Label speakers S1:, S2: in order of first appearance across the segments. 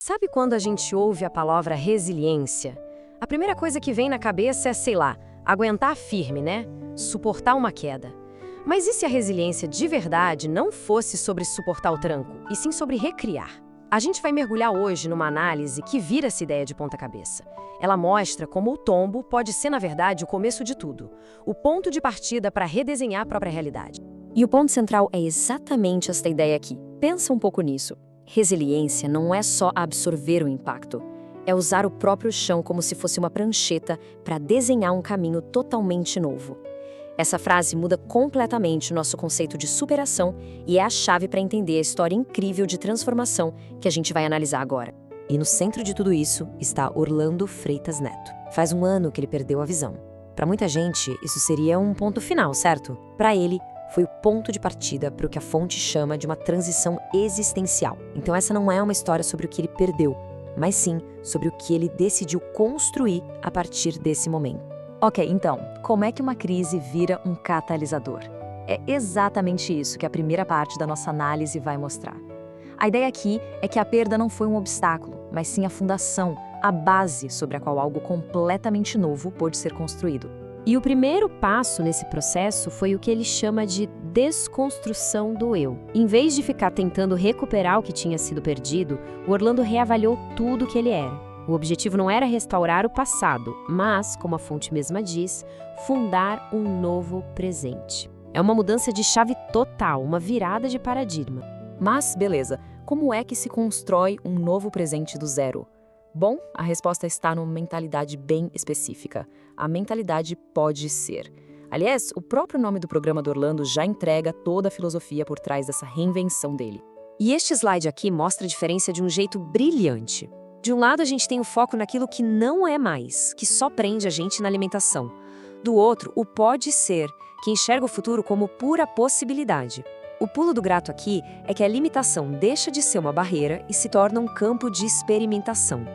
S1: Sabe quando a gente ouve a palavra resiliência? A primeira coisa que vem na cabeça é, sei lá, aguentar firme, né? Suportar uma queda. Mas e se a resiliência de verdade não fosse sobre suportar o tranco, e sim sobre recriar? A gente vai mergulhar hoje numa análise que vira essa ideia de ponta cabeça. Ela mostra como o tombo pode ser, na verdade, o começo de tudo, o ponto de partida para redesenhar a própria realidade.
S2: E o ponto central é exatamente esta ideia aqui. Pensa um pouco nisso. Resiliência não é só absorver o impacto, é usar o próprio chão como se fosse uma prancheta para desenhar um caminho totalmente novo. Essa frase muda completamente o nosso conceito de superação e é a chave para entender a história incrível de transformação que a gente vai analisar agora.
S3: E no centro de tudo isso está Orlando Freitas Neto. Faz um ano que ele perdeu a visão. Para muita gente, isso seria um ponto final, certo? Para ele, foi o ponto de partida para o que a fonte chama de uma transição existencial. Então essa não é uma história sobre o que ele perdeu, mas sim sobre o que ele decidiu construir a partir desse momento.
S4: Ok, então, como é que uma crise vira um catalisador? É exatamente isso que a primeira parte da nossa análise vai mostrar. A ideia aqui é que a perda não foi um obstáculo, mas sim a fundação, a base sobre a qual algo completamente novo pôde ser construído.
S1: E o primeiro passo nesse processo foi o que ele chama de desconstrução do eu. Em vez de ficar tentando recuperar o que tinha sido perdido, o Orlando reavaliou tudo o que ele era. O objetivo não era restaurar o passado, mas, como a fonte mesma diz, fundar um novo presente. É uma mudança de chave total, uma virada de paradigma.
S4: Mas, beleza, como é que se constrói um novo presente do zero? Bom, a resposta está numa mentalidade bem específica. A mentalidade pode ser. Aliás, o próprio nome do programa do Orlando já entrega toda a filosofia por trás dessa reinvenção dele.
S1: E este slide aqui mostra a diferença de um jeito brilhante. De um lado, a gente tem o foco naquilo que não é mais, que só prende a gente na alimentação. Do outro, o pode ser, que enxerga o futuro como pura possibilidade. O pulo do gato aqui é que a limitação deixa de ser uma barreira e se torna um campo de experimentação.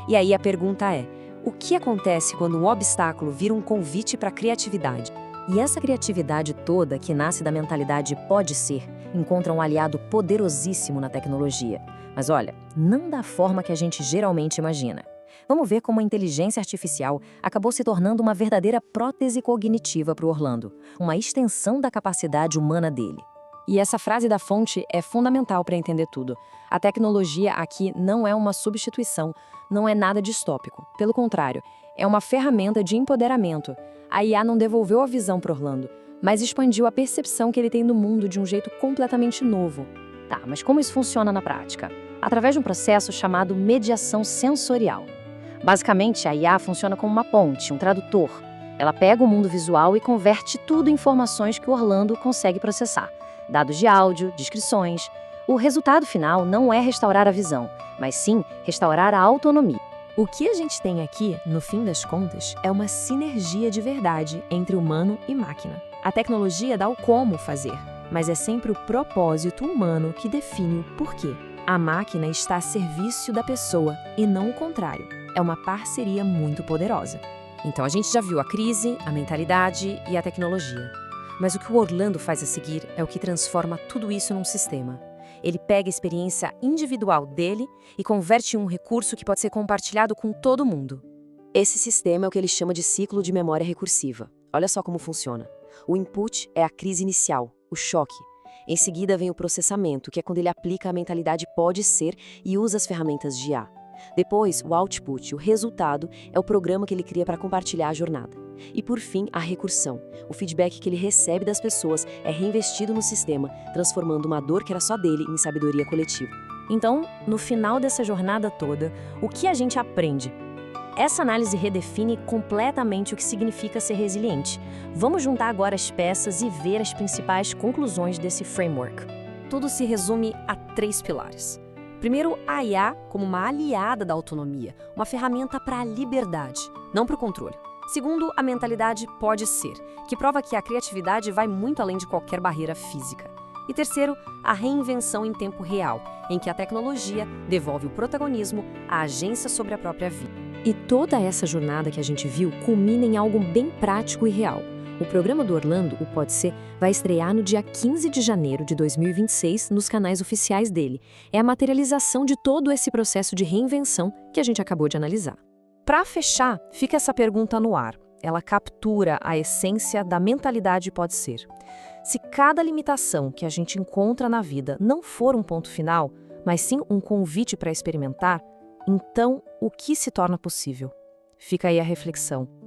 S1: E aí a pergunta é, o que acontece quando um obstáculo vira um convite para a criatividade?
S2: E essa criatividade toda, que nasce da mentalidade pode ser, encontra um aliado poderosíssimo na tecnologia. Mas olha, não da forma que a gente geralmente imagina. Vamos ver como a inteligência artificial acabou se tornando uma verdadeira prótese cognitiva para o Orlando, uma extensão da capacidade humana dele. E essa frase da fonte é fundamental para entender tudo. A tecnologia aqui não é uma substituição, não é nada distópico. Pelo contrário, é uma ferramenta de empoderamento. A IA não devolveu a visão para Orlando, mas expandiu a percepção que ele tem do mundo de um jeito completamente novo. Tá, mas como isso funciona na prática? Através de um processo chamado mediação sensorial. Basicamente, a IA funciona como uma ponte, um tradutor. Ela pega o mundo visual e converte tudo em informações que o Orlando consegue processar. Dados de áudio, descrições. O resultado final não é restaurar a visão, mas sim restaurar a autonomia.
S3: O que a gente tem aqui, no fim das contas, é uma sinergia de verdade entre humano e máquina. A tecnologia dá o como fazer, mas é sempre o propósito humano que define o porquê. A máquina está a serviço da pessoa e não o contrário. É uma parceria muito poderosa.
S1: Então a gente já viu a crise, a mentalidade e a tecnologia. Mas o que o Orlando faz a seguir é o que transforma tudo isso num sistema. Ele pega a experiência individual dele e converte em um recurso que pode ser compartilhado com todo mundo. Esse sistema é o que ele chama de ciclo de memória recursiva. Olha só como funciona. O input é a crise inicial, o choque. Em seguida vem o processamento, que é quando ele aplica a mentalidade pode ser e usa as ferramentas de IA. Depois, o output, o resultado, é o programa que ele cria para compartilhar a jornada. E por fim, a recursão. O feedback que ele recebe das pessoas é reinvestido no sistema, transformando uma dor que era só dele em sabedoria coletiva.
S2: Então, no final dessa jornada toda, o que a gente aprende? Essa análise redefine completamente o que significa ser resiliente. Vamos juntar agora as peças e ver as principais conclusões desse framework. Tudo se resume a 3 pilares. Primeiro, a IA como uma aliada da autonomia, uma ferramenta para a liberdade, não para o controle. Segundo, a mentalidade pode ser, que prova que a criatividade vai muito além de qualquer barreira física. E terceiro, a reinvenção em tempo real, em que a tecnologia devolve o protagonismo à agência sobre a própria vida.
S3: E toda essa jornada que a gente viu culmina em algo bem prático e real.
S2: O programa do Orlando, o Pode Ser, vai estrear no dia 15 de janeiro de 2026 nos canais oficiais dele. É a materialização de todo esse processo de reinvenção que a gente acabou de analisar.
S1: Para fechar, fica essa pergunta no ar. Ela captura a essência da mentalidade Pode Ser. Se cada limitação que a gente encontra na vida não for um ponto final, mas sim um convite para experimentar, então o que se torna possível? Fica aí a reflexão.